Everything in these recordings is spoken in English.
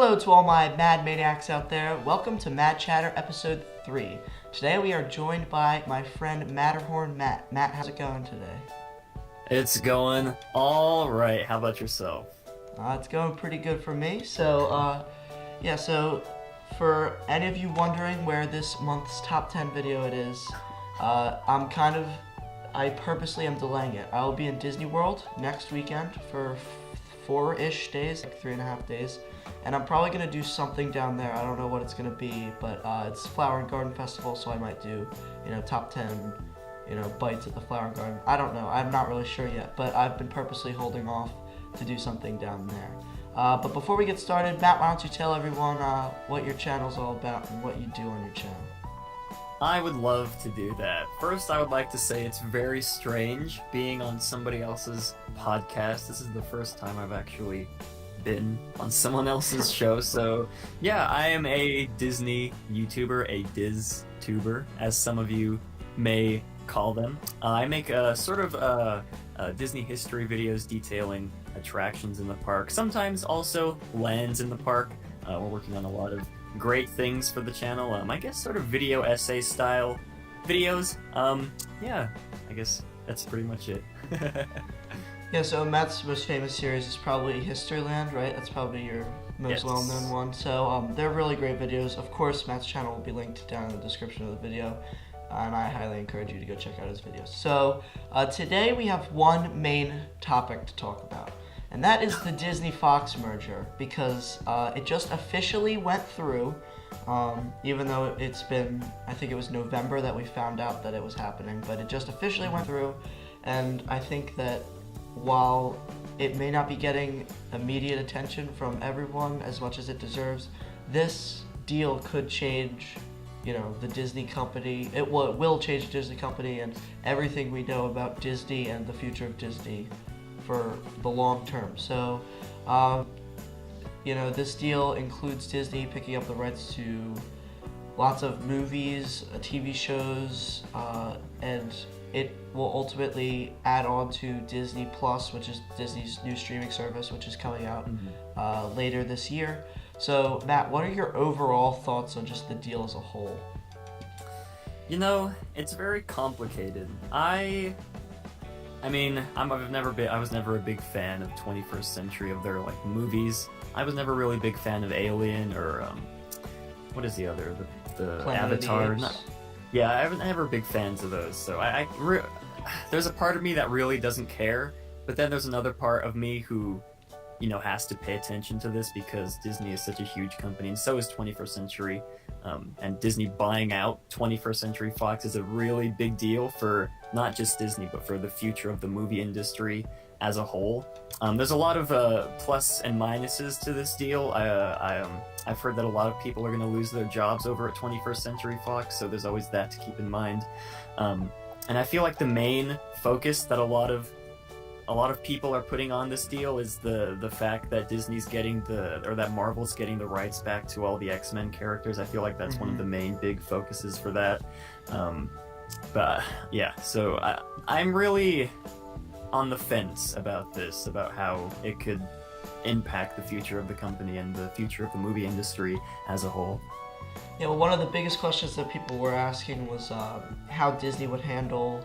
Hello to all my Mad Maniacs out there. Welcome to Mad Chatter Episode 3. Today we are joined by my friend Matterhorn Matt. Matt, how's it going today? It's going all right. How about yourself? It's going pretty good for me. So for any of you wondering where this month's top 10 video it is, I purposely am delaying it. I will be in Disney World next weekend for 4-ish days, like 3.5 days. And I'm probably going to do something down there. I don't know what it's going to be, but it's Flower and Garden Festival, so I might do, top 10, bites at the Flower and Garden. I don't know. I'm not really sure yet, but I've been purposely holding off to do something down there. But before we get started, Matt, why don't you tell everyone what your channel's all about and what you do on your channel? I would love to do that. First, I would like to say it's very strange being on somebody else's podcast. This is the first time I've actually been on someone else's show, so yeah, I am a Disney YouTuber, a Diz-tuber, as some of you may call them. I make Disney history videos detailing attractions in the park, sometimes also lands in the park. We're working on a lot of great things for the channel. I guess sort of video essay style videos. Yeah, I guess that's pretty much it. Yeah, so Matt's most famous series is probably Historyland, right? That's probably your most well-known one. So they're really great videos. Of course, Matt's channel will be linked down in the description of the video, and I highly encourage you to go check out his videos. So today we have one main topic to talk about, and that is the Disney-Fox merger, because it just officially went through, even though it's been, I think it was November that we found out that it was happening, but it just officially went through, and I think that while it may not be getting immediate attention from everyone as much as it deserves, this deal could change, the Disney company. It will change the Disney company and everything we know about Disney and the future of Disney for the long term. So, this deal includes Disney picking up the rights to lots of movies, TV shows, and it will ultimately add on to Disney Plus, which is Disney's new streaming service, which is coming out later this year. So, Matt, what are your overall thoughts on just the deal as a whole? It's very complicated. I was never a big fan of 21st Century, of their movies. I was never really a big fan of Alien or what is the other, the Avatar? Yeah, I was never big fans of those. So there's a part of me that really doesn't care, but then there's another part of me who, has to pay attention to this because Disney is such a huge company, and so is 21st Century. And Disney buying out 21st Century Fox is a really big deal for not just Disney, but for the future of the movie industry as a whole. There's a lot of plus and minuses to this deal. I've heard that a lot of people are going to lose their jobs over at 21st Century Fox, so there's always that to keep in mind. And I feel like the main focus that a lot of people are putting on this deal is the fact that Disney's getting that Marvel's getting the rights back to all the X-Men characters. I feel like that's one of the main big focuses for that. But yeah, so I'm really on the fence about this, about how it could impact the future of the company and the future of the movie industry as a whole. Yeah, well, one of the biggest questions that people were asking was how Disney would handle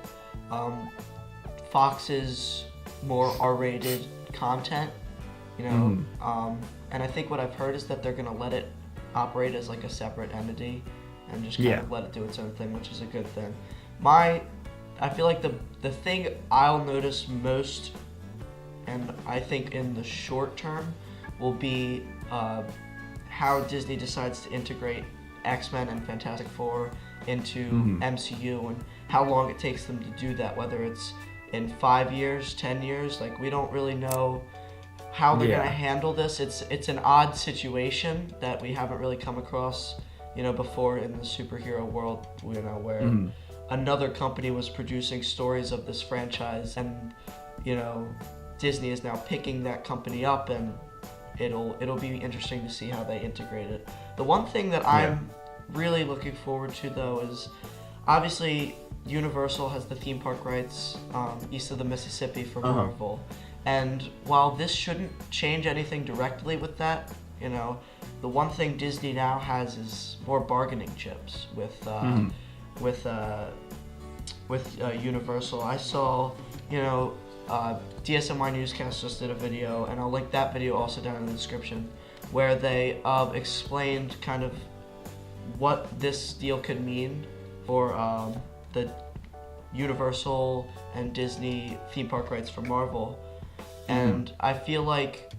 Fox's more R-rated content, and I think what I've heard is that they're going to let it operate as a separate entity and just kind of let it do its own thing, which is a good thing. I feel like the thing I'll notice most, and I think in the short term, will be how Disney decides to integrate X-Men and Fantastic Four into MCU, and how long it takes them to do that, whether it's in 5 years, 10 years. We don't really know how they're going to handle this. It's an odd situation that we haven't really come across, before in the superhero world, where another company was producing stories of this franchise, and Disney is now picking that company up, and it'll be interesting to see how they integrate it. The one thing that I'm really looking forward to, though, is obviously Universal has the theme park rights east of the Mississippi for Marvel, and while this shouldn't change anything directly with that, the one thing Disney now has is more bargaining chips with Universal. I saw, DSMY Newscast just did a video, and I'll link that video also down in the description, where they explained kind of what this deal could mean for the Universal and Disney theme park rights for Marvel. And I feel like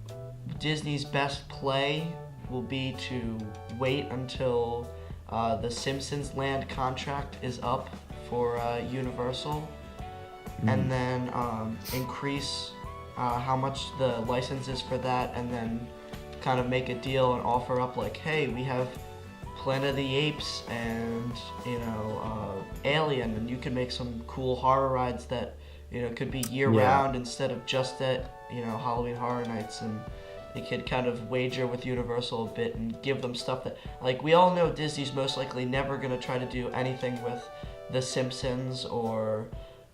Disney's best play will be to wait until the Simpsons Land contract is up for Universal, and then increase how much the license is for that, and then kind of make a deal and offer up like, hey, we have Planet of the Apes and Alien, and you can make some cool horror rides that could be year round instead of just at Halloween Horror Nights, and they could kind of wager with Universal a bit and give them stuff that, like, we all know Disney's most likely never going to try to do anything with The Simpsons or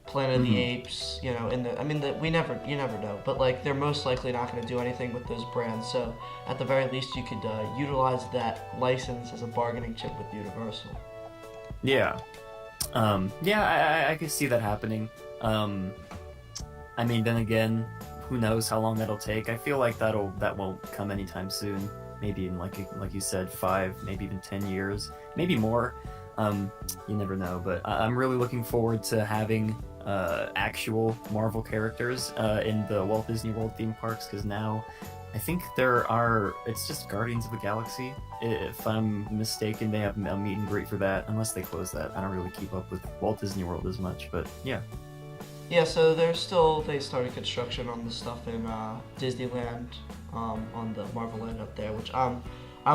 Planet of the Apes, you never know, but like they're most likely not going to do anything with those brands. So at the very least, you could utilize that license as a bargaining chip with Universal. Yeah, I could see that happening. Then again, who knows how long that'll take? I feel like that won't come anytime soon. Maybe in like you said, 5, maybe even 10 years, maybe more. You never know. But I'm really looking forward to having actual Marvel characters in the Walt Disney World theme parks, because now I think it's just Guardians of the Galaxy. If I'm mistaken, they have a meet and greet for that, unless they close that. I don't really keep up with Walt Disney World as much, but yeah. Yeah, so they started construction on the stuff in Disneyland, on the Marvel Land up there, which I'm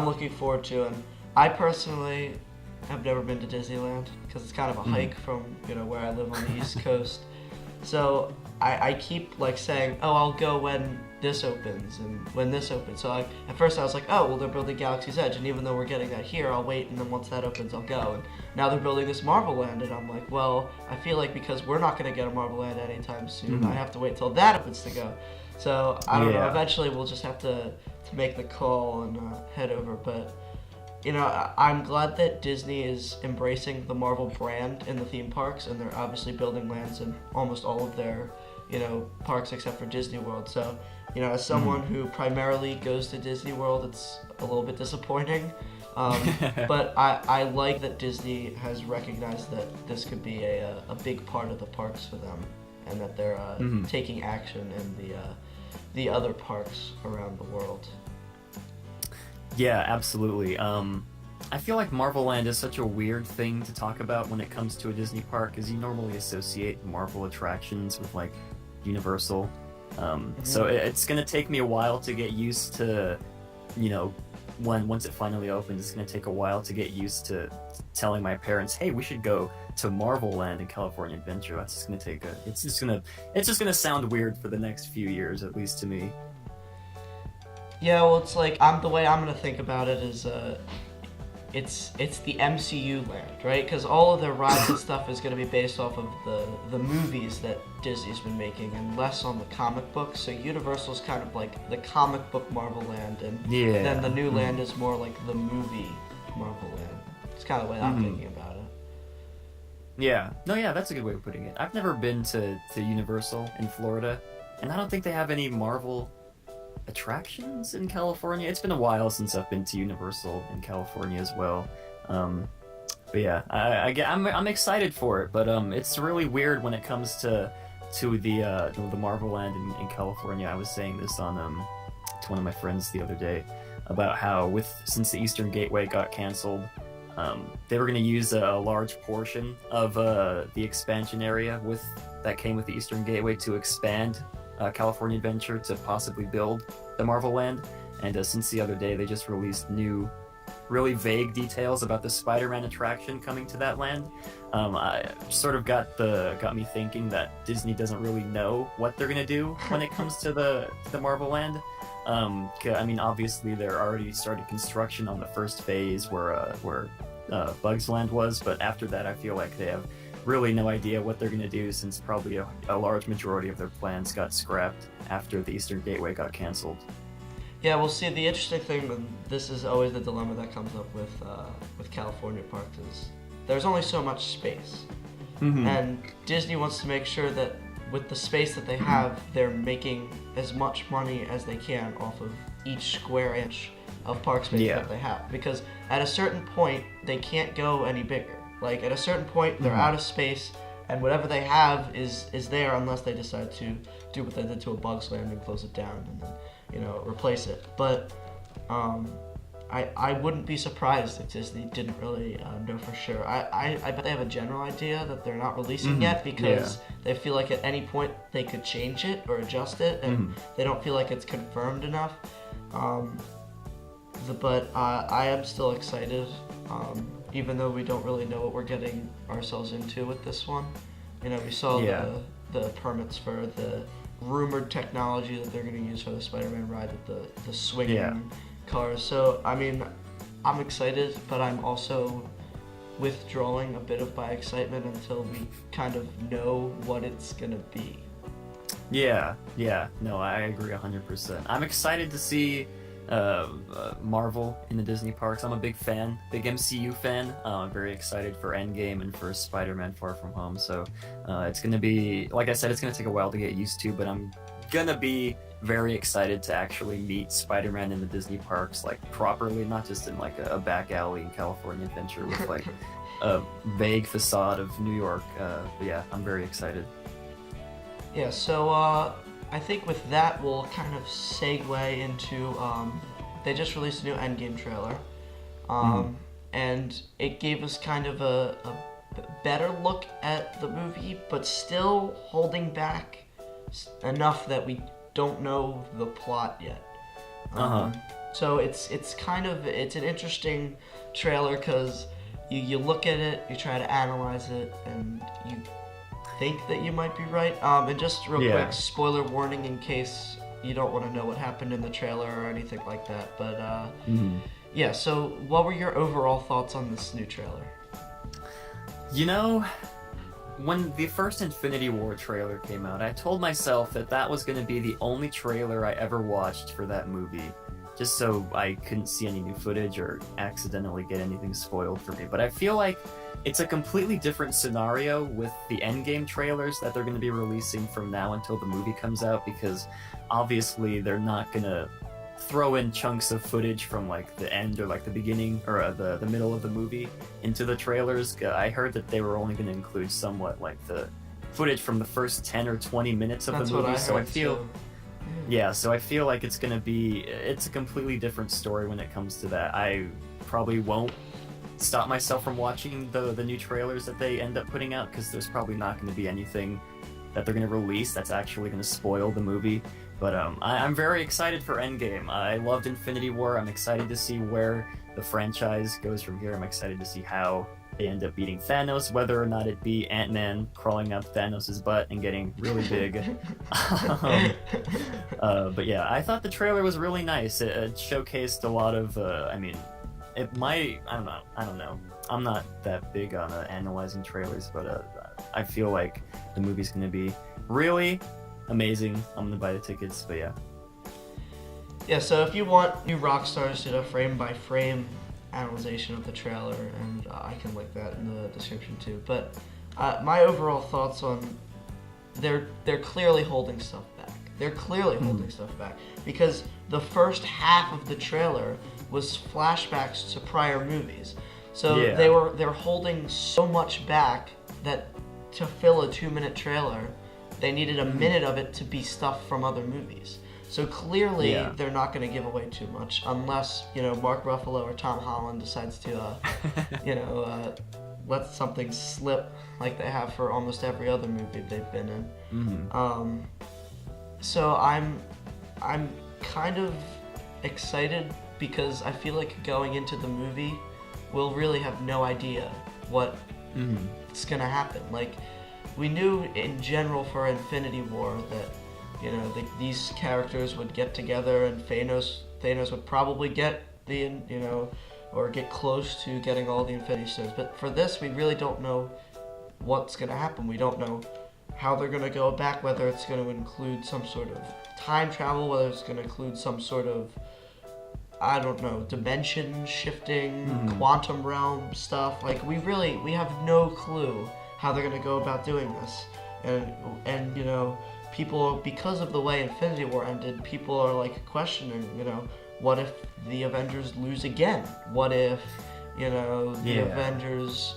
looking forward to. And I personally have never been to Disneyland because it's kind of a hike from where I live on the East Coast. So I keep like saying, oh, I'll go when this opens and when this opens. So at first I was like, oh, well, they're building Galaxy's Edge, and even though we're getting that here, I'll wait, and then once that opens, I'll go. And now they're building this Marvel Land, and I'm like, well, I feel like because we're not going to get a Marvel Land anytime soon, I have to wait till that opens to go. So I don't know. Eventually, we'll just have to make the call and head over. But I'm glad that Disney is embracing the Marvel brand in the theme parks, and they're obviously building lands in almost all of their, parks except for Disney World. So, as someone who primarily goes to Disney World, it's a little bit disappointing. But I like that Disney has recognized that this could be a big part of the parks for them, and that they're taking action in the other parks around the world. Yeah, absolutely. I feel like Marvel Land is such a weird thing to talk about when it comes to a Disney park, because you normally associate Marvel attractions with like Universal. So it's gonna take me a while to get used to, once it finally opens, it's gonna take a while to get used to telling my parents, hey, we should go to Marvel Land in California Adventure. That's just gonna it's just gonna sound weird for the next few years, at least to me. Yeah, well, it's like the way I'm gonna think about it is it's the MCU land, right? Because all of their rides and stuff is gonna be based off of the movies that Disney's been making, and less on the comic books. So Universal's kind of like the comic book Marvel Land, and then the new land is more like the movie Marvel Land. It's kind of the way I'm thinking about it. Yeah, that's a good way of putting it. I've never been to Universal in Florida, and I don't think they have any Marvel attractions in California. It's been a while since I've been to Universal in California as well. But yeah, I'm excited for it, but it's really weird when it comes to the Marvel Land in California. I was saying this on to one of my friends the other day about how since the Eastern Gateway got canceled, they were going to use a large portion of the expansion area that came with the Eastern Gateway to expand California Adventure to possibly build the Marvel Land. And since the other day, they just released new, really vague details about the Spider-Man attraction coming to that land. I sort of got me thinking that Disney doesn't really know what they're gonna do when it comes to the Marvel Land. Obviously they're already started construction on the first phase where Bugs Land was, but after that, I feel like they have really no idea what they're going to do, since probably a large majority of their plans got scrapped after the Eastern Gateway got canceled. Yeah, well, see, the interesting thing, and this is always the dilemma that comes up with California parks, is there's only so much space. Mm-hmm. And Disney wants to make sure that with the space that they have, they're making as much money as they can off of each square inch of park space that they have. Because at a certain point, they can't go any bigger. Like, at a certain point, they're out of space, and whatever they have is there unless they decide to do what they did to a Bug's Landing, close it down, and then, replace it. But I wouldn't be surprised if Disney didn't really know for sure. I bet they have a general idea that they're not releasing yet because they feel like at any point they could change it or adjust it, and they don't feel like it's confirmed enough. But I am still excited, even though we don't really know what we're getting ourselves into with this one. We saw the permits for the rumored technology that they're going to use for the Spider-Man ride with the swinging cars. So, I mean, I'm excited, but I'm also withdrawing a bit of my excitement until we kind of know what it's going to be. Yeah. No, I agree 100%. I'm excited to see Marvel in the Disney parks. I'm a big MCU fan. I'm very excited for Endgame and for Spider-Man Far From Home. So it's going to be, like I said, it's going to take a while to get used to, but I'm going to be very excited to actually meet Spider-Man in the Disney parks, like properly, not just in like a back alley in California Adventure with like a vague facade of New York. But yeah, I'm very excited. Yeah, so I think with that we'll kind of segue into they just released a new Endgame trailer, and it gave us kind of a better look at the movie, but still holding back enough that we don't know the plot yet. So it's an interesting trailer because you look at it, you try to analyze it, and you think that you might be right. And just real quick, spoiler warning in case you don't want to know what happened in the trailer or anything like that. But yeah, so what were your overall thoughts on this new trailer? When the first Infinity War trailer came out, I told myself that was going to be the only trailer I ever watched for that movie, just so I couldn't see any new footage or accidentally get anything spoiled for me. But I feel like it's a completely different scenario with the Endgame trailers that they're going to be releasing from now until the movie comes out, because obviously they're not going to throw in chunks of footage from like the end or like the beginning or the middle of the movie into the trailers. I heard that they were only going to include somewhat like the footage from the first 10 or 20 minutes of the movie. So I feel like it's a completely different story when it comes to that. I probably won't stop myself from watching the new trailers that they end up putting out, because there's probably not going to be anything that they're going to release that's actually going to spoil the movie. But I'm very excited for Endgame. I loved Infinity War. I'm excited to see where the franchise goes from here. I'm excited to see how they end up beating Thanos, whether or not it be Ant-Man crawling up Thanos' butt and getting really big. But yeah, I thought the trailer was really nice. It showcased a lot of, I don't know. I'm not that big on analyzing trailers, but I feel like the movie's going to be really amazing. I'm going to buy the tickets, but yeah. Yeah, so if you want new Rockstars did a frame-by-frame analyzation of the trailer, and I can link that in the description too. But my overall thoughts on they're clearly holding stuff back. They're clearly holding stuff back because the first half of the trailer was flashbacks to prior movies. So they're holding so much back that to fill a 2-minute trailer, they needed a minute of it to be stuff from other movies. So clearly they're not going to give away too much unless, Mark Ruffalo or Tom Holland decides to, let something slip like they have for almost every other movie they've been in. So I'm kind of excited because I feel like going into the movie, we'll really have no idea what's going to happen. Like, we knew in general for Infinity War that, these characters would get together and Thanos would probably get or get close to getting all the Infinity Stones. But for this, we really don't know what's going to happen. We don't know how they're going to go back, whether it's going to include some sort of time travel, whether it's going to include some sort of I don't know, dimension shifting, quantum realm stuff. Like we have no clue how they're gonna go about doing this, and you know, people, because of the way Infinity War ended, people are like questioning, you know, what if the Avengers lose again? What if, you know, the Avengers,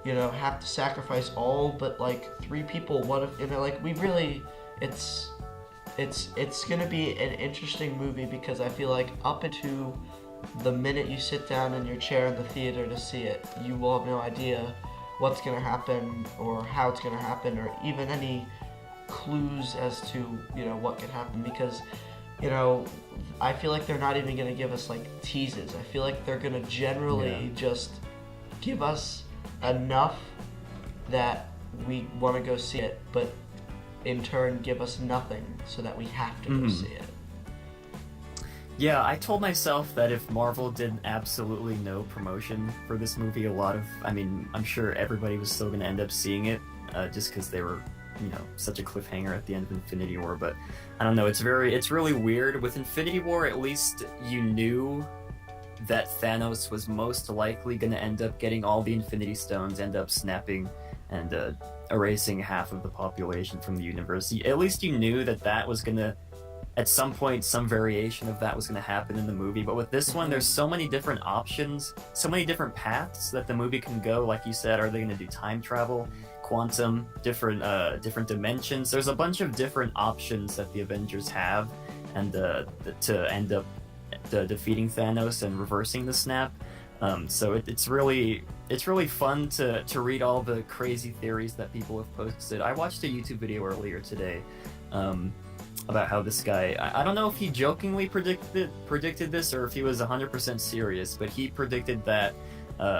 you know, have to sacrifice all but like 3 people? What if, you know, like we really, it's gonna be an interesting movie because I feel like up into the minute you sit down in your chair in the theater to see it, you will have no idea what's gonna happen or how it's gonna happen or even any clues as to, you know, what could happen, because, you know, I feel like they're not even gonna give us like teases. I feel like they're gonna generally just give us enough that we want to go see it, but in turn give us nothing so that we have to go see it. Yeah, I told myself that if Marvel did absolutely no promotion for this movie, I'm sure everybody was still going to end up seeing it, just because they were, you know, such a cliffhanger at the end of Infinity War. But I don't know, it's really weird. With Infinity War, at least you knew that Thanos was most likely going to end up getting all the Infinity Stones, end up snapping and erasing half of the population from the universe. At least you knew that was going to, at some point, some variation of that was going to happen in the movie. But with this one, there's so many different options, so many different paths that the movie can go. Like you said, are they going to do time travel, quantum, different dimensions? There's a bunch of different options that the Avengers have, and to end up defeating Thanos and reversing the snap. So it's really fun to read all the crazy theories that people have posted. I watched a YouTube video earlier today about how this guy, I don't know if he jokingly predicted this or if he was 100% serious, but he predicted that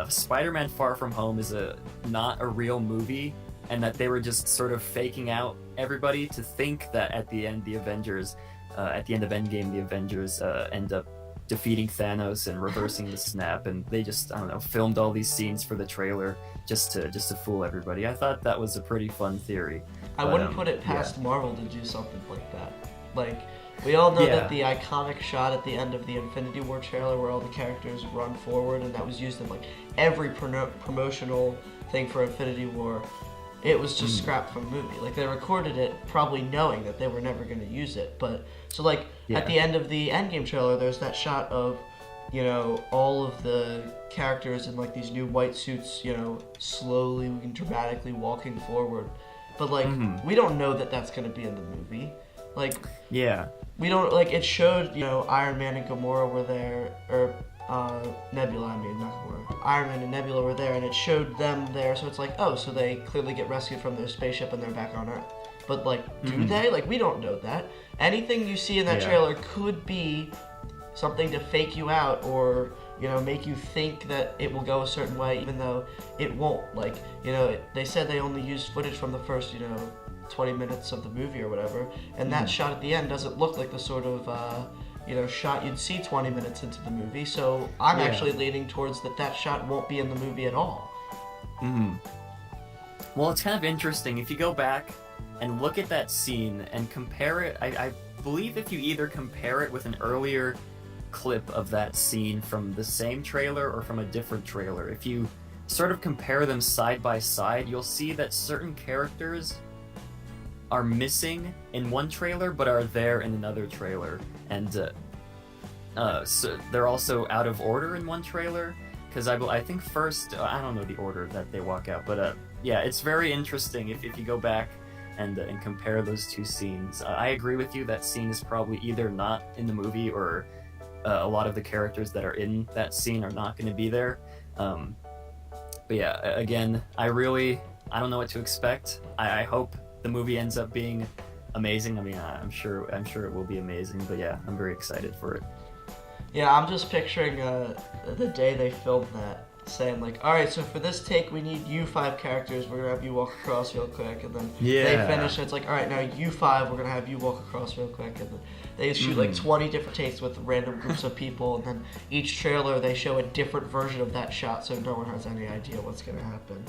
Spider-Man Far From Home is not a real movie, and that they were just sort of faking out everybody to think that at the end of Endgame, the Avengers end up defeating Thanos and reversing the snap, and they just, I don't know, filmed all these scenes for the trailer just to fool everybody. I thought that was a pretty fun theory. I wouldn't put it past Marvel to do something like that. Like, we all know that the iconic shot at the end of the Infinity War trailer where all the characters run forward, and that was used in like every promotional thing for Infinity War, it was just scrapped from the movie. Like, they recorded it probably knowing that they were never going to use it. But so like at the end of the Endgame trailer, there's that shot of, you know, all of the characters in like these new white suits, you know, slowly and dramatically walking forward. But like we don't know that that's going to be in the movie. Like, we don't, like, it showed, you know, Iron Man and Gamora were there, or Nebula, not Gamora. Iron Man and Nebula were there, and it showed them there, so it's like, oh, so they clearly get rescued from their spaceship and they're back on Earth. But like, do they? Like, we don't know that. Anything you see in that trailer could be something to fake you out, or, you know, make you think that it will go a certain way, even though it won't. Like, you know, they said they only used footage from the first, you know, 20 minutes of the movie or whatever, and that shot at the end doesn't look like the sort of, you know, shot you'd see 20 minutes into the movie, so I'm actually leaning towards that shot won't be in the movie at all. Well, it's kind of interesting. If you go back and look at that scene and compare it, I believe if you either compare it with an earlier clip of that scene from the same trailer or from a different trailer, if you sort of compare them side by side, you'll see that certain characters are missing in one trailer but are there in another trailer, and so they're also out of order in one trailer, because I think first, I don't know the order that they walk out, but yeah, it's very interesting if you go back and compare those two scenes. I agree with you, that scene is probably either not in the movie, or a lot of the characters that are in that scene are not going to be there. But yeah, again, I don't know what to expect. I hope the movie ends up being amazing. I mean, I'm sure it will be amazing, but yeah, I'm very excited for it. Yeah, I'm just picturing the day they filmed that, saying like, all right, so for this take we need you 5 characters, we're gonna have you walk across real quick, and then they finish, and it's like, all right, now you 5, we're gonna have you walk across real quick, and then they shoot like 20 different takes with random groups of people, and then each trailer they show a different version of that shot, so no one has any idea what's gonna happen.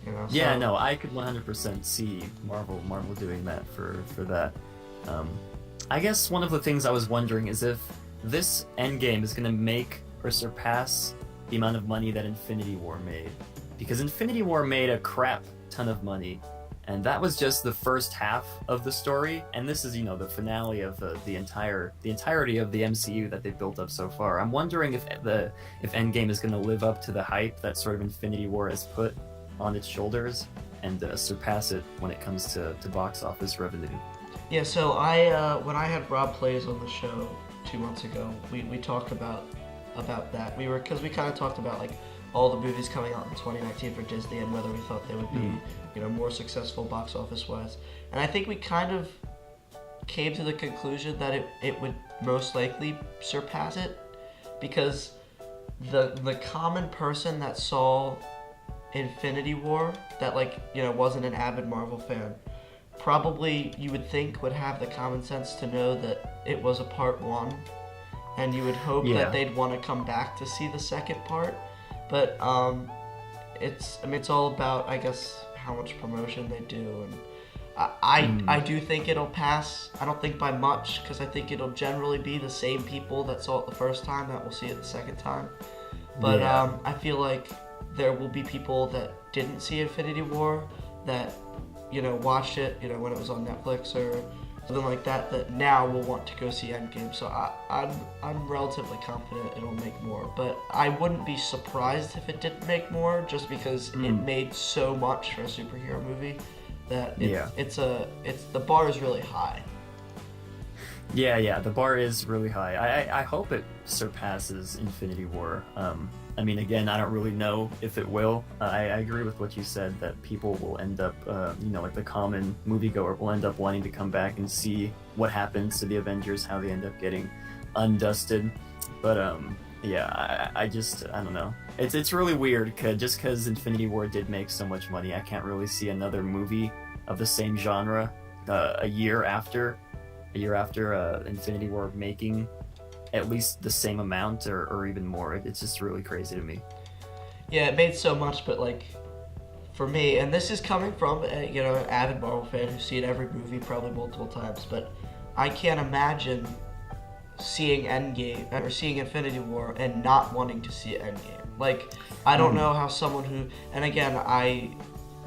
You know, yeah, no, I could 100% see Marvel doing that for that. I guess one of the things I was wondering is if this Endgame is going to make or surpass the amount of money that Infinity War made. Because Infinity War made a crap ton of money, and that was just the first half of the story, and this is, the finale of the entirety of the MCU that they've built up so far. I'm wondering if Endgame is going to live up to the hype that sort of Infinity War has put on its shoulders and surpass it when it comes to box office revenue. Yeah, so when I had Rob Plays on the show 2 months ago, we talked about that. Because we kind of talked about like all the movies coming out in 2019 for Disney and whether we thought they would be, more successful box office wise. And I think we kind of came to the conclusion that it would most likely surpass it, because the common person that saw Infinity War that wasn't an avid Marvel fan probably, you would think, would have the common sense to know that it was a part one, and you would hope that they'd want to come back to see the second part. But it's all about, I guess, how much promotion they do, and I do think it'll pass. I don't think by much, because I think it'll generally be the same people that saw it the first time that will see it the second time. But I feel like there will be people that didn't see Infinity War that watched it when it was on Netflix or something like that now will want to go see Endgame. So I'm relatively confident it'll make more, but I wouldn't be surprised if it didn't make more, just because it made so much for a superhero movie that it's the bar is really high. Yeah, the bar is really high. I hope it surpasses Infinity War. I mean, again, I don't really know if it will. I agree with what you said, that people will end up, like the common moviegoer will end up wanting to come back and see what happens to the Avengers, how they end up getting undusted. But I don't know. It's really weird, just because Infinity War did make so much money, I can't really see another movie of the same genre a year after Infinity War making at least the same amount or even more. It's just really crazy to me. Yeah, it made so much, but for me, and this is coming from an avid Marvel fan who's seen every movie probably multiple times, but I can't imagine seeing Endgame or seeing Infinity War and not wanting to see Endgame. I don't know how someone who, and again,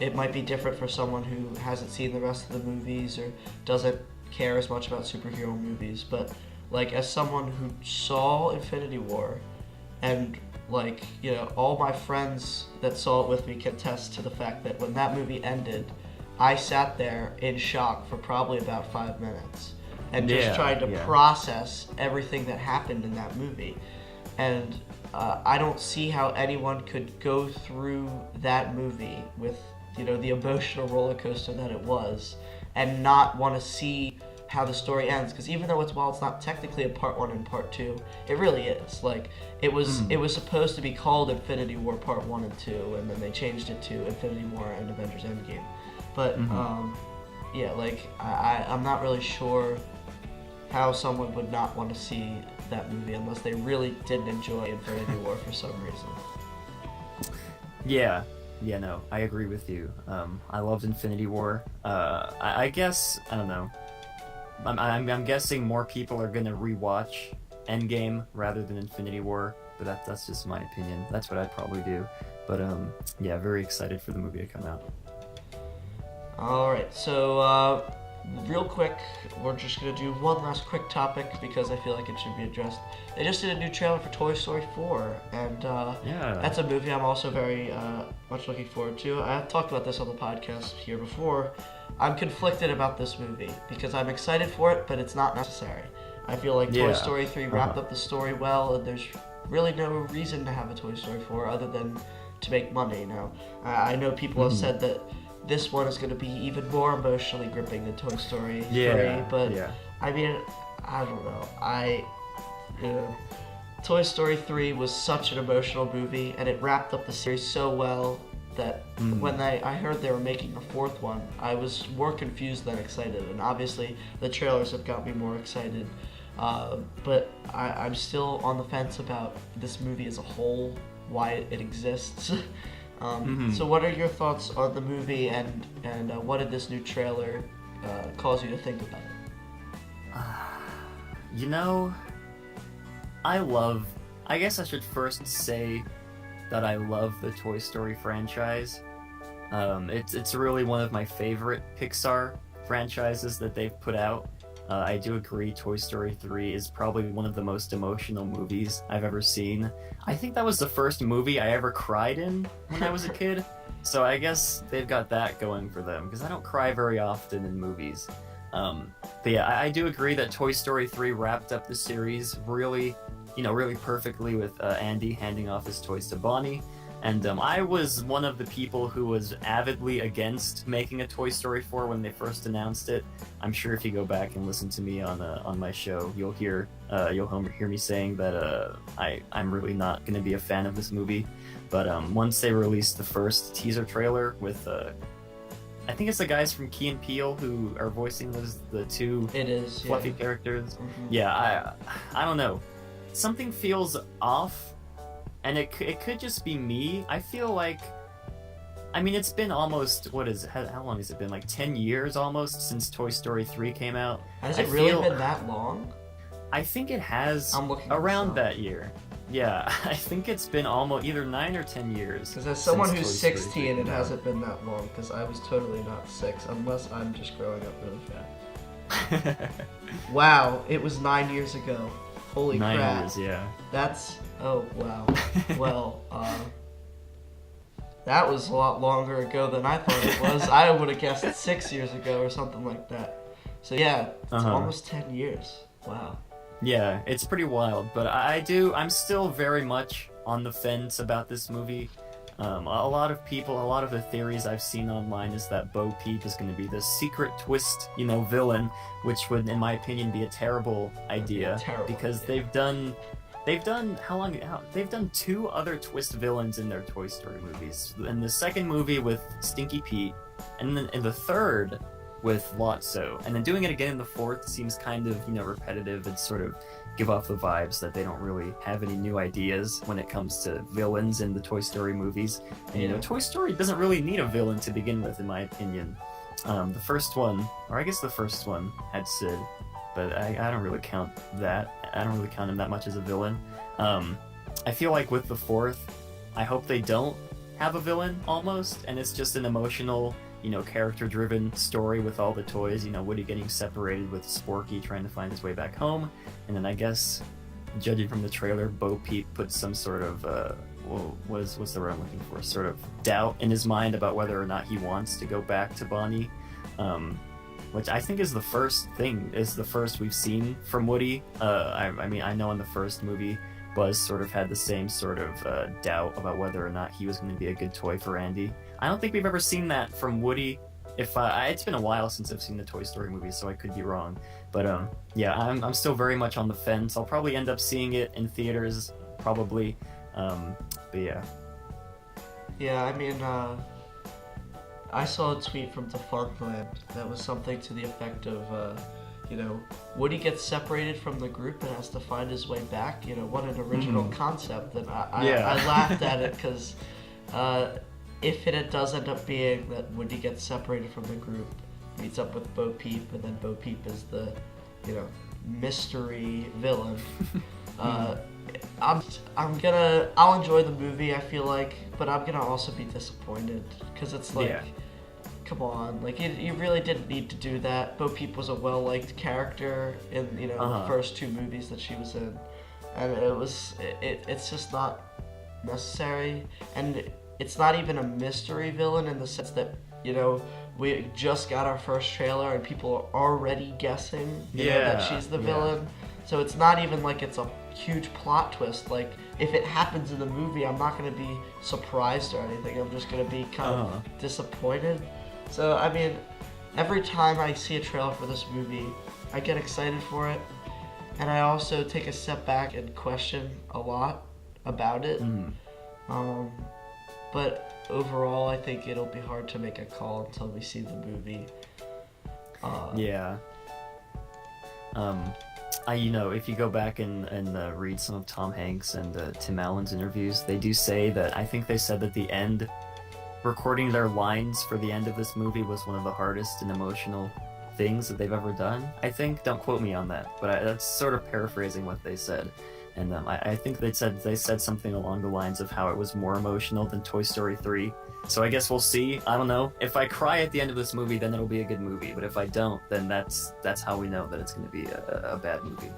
it might be different for someone who hasn't seen the rest of the movies or doesn't care as much about superhero movies, but as someone who saw Infinity War, and all my friends that saw it with me can attest to the fact that when that movie ended, I sat there in shock for probably about 5 minutes and just tried to process everything that happened in that movie. And I don't see how anyone could go through that movie with the emotional roller coaster that it was and not want to see how the story ends, because even though while it's not technically a part 1 and part 2, it really is. It was supposed to be called Infinity War Part 1 and 2, and then they changed it to Infinity War and Avengers Endgame. But I'm not really sure how someone would not want to see that movie unless they really didn't enjoy Infinity War for some reason. Yeah, no, I agree with you. I loved Infinity War. I guess, I don't know. I'm guessing more people are gonna rewatch Endgame rather than Infinity War, but that's just my opinion. That's what I'd probably do. But very excited for the movie to come out. All right, so real quick, we're just gonna do one last quick topic because I feel like it should be addressed. They just did a new trailer for Toy Story 4, and that's a movie I'm also very much looking forward to. I've talked about this on the podcast here before. I'm conflicted about this movie because I'm excited for it, but it's not necessary. I feel like Toy Story 3 wrapped up the story well, and there's really no reason to have a Toy Story 4 other than to make money. Now, I know people have said that this one is going to be even more emotionally gripping than Toy Story 3, but I mean, I don't know. Toy Story 3 was such an emotional movie, and it wrapped up the series so well that when I heard they were making a fourth one, I was more confused than excited. And obviously, the trailers have got me more excited. But I'm still on the fence about this movie as a whole, why it exists. So what are your thoughts on the movie, and what did this new trailer cause you to think about it? I guess I should first say that I love the Toy Story franchise. It's really one of my favorite Pixar franchises that they've put out. I do agree Toy Story 3 is probably one of the most emotional movies I've ever seen. I think that was the first movie I ever cried in when I was a kid, so I guess they've got that going for them, because I don't cry very often in movies. But yeah, I do agree that Toy Story 3 wrapped up the series really perfectly with Andy handing off his toys to Bonnie. And I was one of the people who was avidly against making a Toy Story 4 when they first announced it. I'm sure if you go back and listen to me on my show, you'll hear me saying that I'm really not going to be a fan of this movie. But once they released the first teaser trailer with I think it's the guys from Key and Peele who are voicing the two fluffy characters. Mm-hmm. Yeah, I don't know. Something feels off. And it could just be me. I feel like, I mean, it's been almost, how long has it been? Like 10 years almost since Toy Story 3 came out. Has it really been that long? I think it has. I'm looking around that year. Yeah, I think it's been almost either 9 or 10 years. Because as someone who's 16, it hasn't been that long, because I was totally not 6, unless I'm just growing up really fast. Wow, it was 9 years ago. Holy crap. 9 years, yeah. That's... Oh, wow. Well, that was a lot longer ago than I thought it was. I would have guessed 6 years ago or something like that. So yeah, it's almost 10 years. Wow. Yeah, it's pretty wild, but I'm still very much on the fence about this movie. A lot of the theories I've seen online is that Bo Peep is going to be the secret twist, villain, which would, in my opinion, be a terrible idea. Because they've done 2 other twist villains in their Toy Story movies. In the second movie with Stinky Pete, and then in the third with Lotso. And then doing it again in the fourth seems kind of, repetitive and sort of give off the vibes that they don't really have any new ideas when it comes to villains in the Toy Story movies. And, Toy Story doesn't really need a villain to begin with, in my opinion. The first one had Sid, but I don't really count that. I don't really count him that much as a villain. I feel like with the fourth, I hope they don't have a villain almost, and it's just an emotional, character-driven story with all the toys. Woody getting separated with Sporky trying to find his way back home, and then I guess, judging from the trailer, Bo Peep puts some sort of what's the word I'm looking for? Sort of doubt in his mind about whether or not he wants to go back to Bonnie. Which I think is the first we've seen from Woody. I know in the first movie, Buzz sort of had the same sort of doubt about whether or not he was going to be a good toy for Andy. I don't think we've ever seen that from Woody. It's been a while since I've seen the Toy Story movies, so I could be wrong. But yeah, I'm still very much on the fence. I'll probably end up seeing it in theaters, probably. But yeah. Yeah, I mean, I saw a tweet from Defunctland that was something to the effect of, Woody gets separated from the group and has to find his way back. What an original concept. And I laughed at it because if it does end up being that Woody gets separated from the group, meets up with Bo Peep, and then Bo Peep is the, mystery villain, I'll enjoy the movie, I feel like, but I'm gonna also be disappointed because it's like, come on, like you really didn't need to do that. Bo Peep was a well-liked character in the first 2 movies that she was in, and it's just not necessary. And it's not even a mystery villain in the sense that we just got our first trailer and people are already guessing that she's the villain. So it's not even like it's a huge plot twist. Like, if it happens in the movie, I'm not going to be surprised or anything. I'm just going to be kind of disappointed. So, I mean, every time I see a trailer for this movie, I get excited for it. And I also take a step back and question a lot about it. But overall, I think it'll be hard to make a call until we see the movie. If you go back and read some of Tom Hanks and Tim Allen's interviews, they do say that, I think they said that the end, recording their lines for the end of this movie was one of the hardest and emotional things that they've ever done. I think, don't quote me on that, but that's sort of paraphrasing what they said. And I think they said something along the lines of how it was more emotional than Toy Story 3. So I guess we'll see. I don't know. If I cry at the end of this movie, then it'll be a good movie. But if I don't, then that's how we know that it's going to be a bad movie.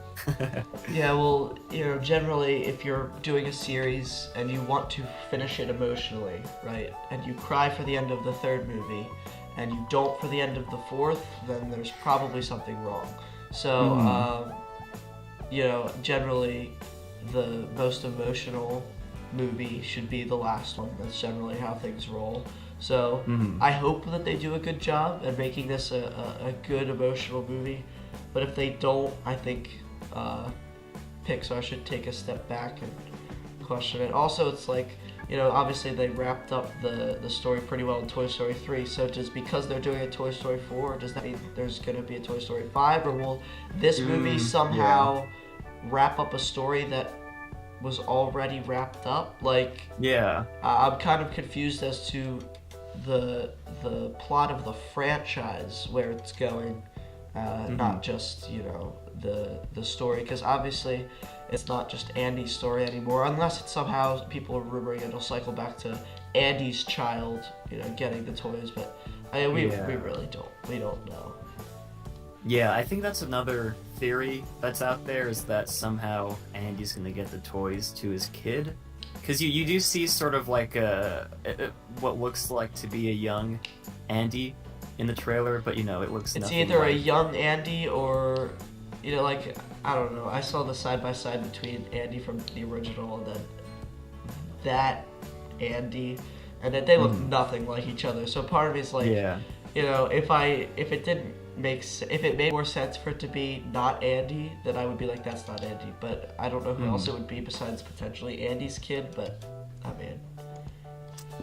Yeah, well, generally, if you're doing a series and you want to finish it emotionally, right, and you cry for the end of the third movie, and you don't for the end of the fourth, then there's probably something wrong. So, generally, the most emotional movie should be the last one. That's generally how things roll. So I hope that they do a good job at making this a good emotional movie. But if they don't, I think Pixar should take a step back and question it. Also, it's like, obviously they wrapped up the story pretty well in Toy Story 3. So just because they're doing a Toy Story 4, does that mean there's going to be a Toy Story 5? Or will this movie somehow wrap up a story that was already wrapped up? Like, I'm kind of confused as to the plot of the franchise, where it's going, not just the story, because obviously it's not just Andy's story anymore, unless it's somehow people are rumoring it'll cycle back to Andy's child getting the toys, but we really don't know. Yeah, I think that's another theory that's out there, is that somehow Andy's going to get the toys to his kid. Because you do see sort of like what looks like to be a young Andy in the trailer, but it looks it's nothing either like... a young Andy or, I don't know. I saw the side-by-side between Andy from the original and then that Andy, and then they look nothing like each other. So part of me is like, if it made more sense for it to be not Andy, then I would be like, that's not Andy. But I don't know who else it would be besides potentially Andy's kid, but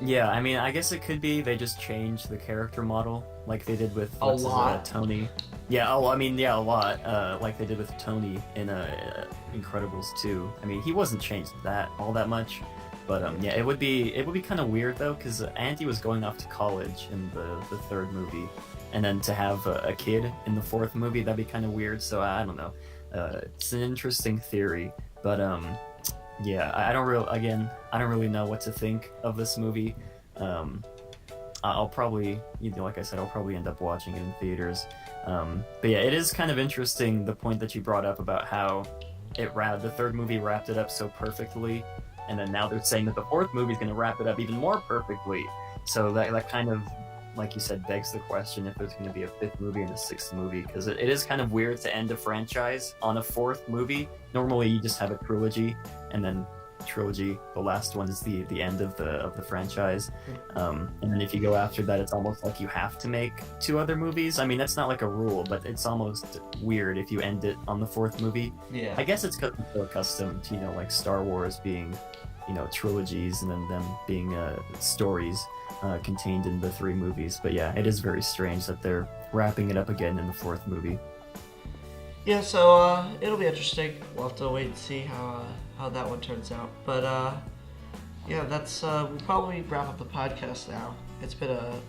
Yeah, I guess it could be they just changed the character model, like they did with Tony. Yeah, a lot. Like they did with Tony in Incredibles 2. He wasn't changed all that much. But it would be kind of weird though, because Andy was going off to college in the third movie, and then to have a kid in the fourth movie, that'd be kind of weird. So I don't know. It's an interesting theory, but I don't really know what to think of this movie. I'll probably, like I said, I'll probably end up watching it in theaters. But yeah, it is kind of interesting, the point that you brought up about how the third movie wrapped it up so perfectly. And then now they're saying that the fourth movie is going to wrap it up even more perfectly. So that kind of, like you said, begs the question if there's going to be a fifth movie and a sixth movie, because it is kind of weird to end a franchise on a fourth movie. Normally you just have a trilogy, and then trilogy, the last one is the end of the franchise. And then if you go after that, it's almost like you have to make two other movies. That's not like a rule, but it's almost weird if you end it on the fourth movie. Yeah. I guess it's because we're so accustomed to, like Star Wars being, trilogies, and then them being stories contained in the three movies. But yeah, it is very strange that they're wrapping it up again in the fourth movie. Yeah, so it'll be interesting. We'll have to wait and see how that one turns out. But that's we'll probably wrap up the podcast now. It's been a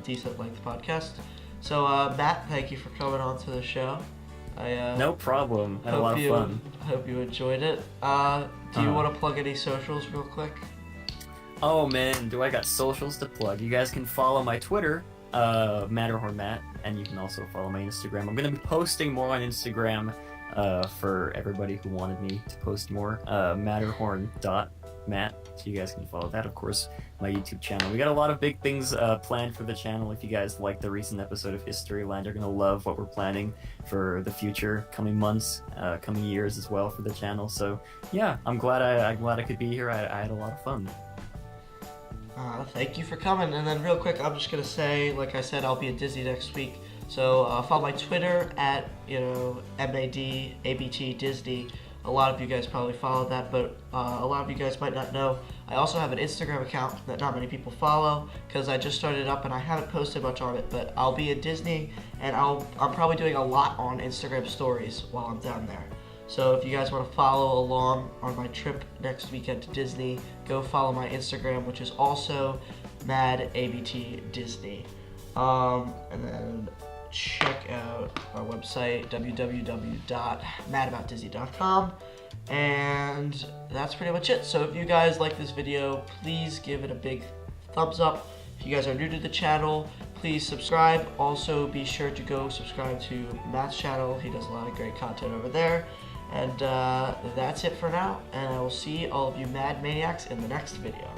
decent length podcast. So Matt, thank you for coming on to the show. No problem. Had a lot of fun. I hope you enjoyed it. Do you want to plug any socials real quick? Oh man, do I got socials to plug? You guys can follow my Twitter, Matterhorn Matt, and you can also follow my Instagram. I'm going to be posting more on Instagram for everybody who wanted me to post more. Matterhorn.Matt, so you guys can follow that. Of course, my YouTube channel. We got a lot of big things planned for the channel. If you guys like the recent episode of Historyland, you're going to love what we're planning for the future, coming months, coming years as well for the channel. So yeah, I'm glad I could be here. I had a lot of fun. Thank you for coming. And then real quick, I'm just going to say, like I said, I'll be at Disney next week. So follow my Twitter at, MADABT Disney. A lot of you guys probably follow that, but a lot of you guys might not know. I also have an Instagram account that not many people follow, because I just started up and I haven't posted much on it, but I'll be at Disney, and I'm probably doing a lot on Instagram stories while I'm down there. So if you guys want to follow along on my trip next weekend to Disney, go follow my Instagram, which is also MadABT Disney. And then check out our website, www.madaboutdisney.com. And that's pretty much it. So if you guys like this video, please give it a big thumbs up. If you guys are new to the channel, please subscribe. Also, be sure to go subscribe to Matt's channel. He does a lot of great content over there. And that's it for now. And I will see all of you Mad Maniacs in the next video.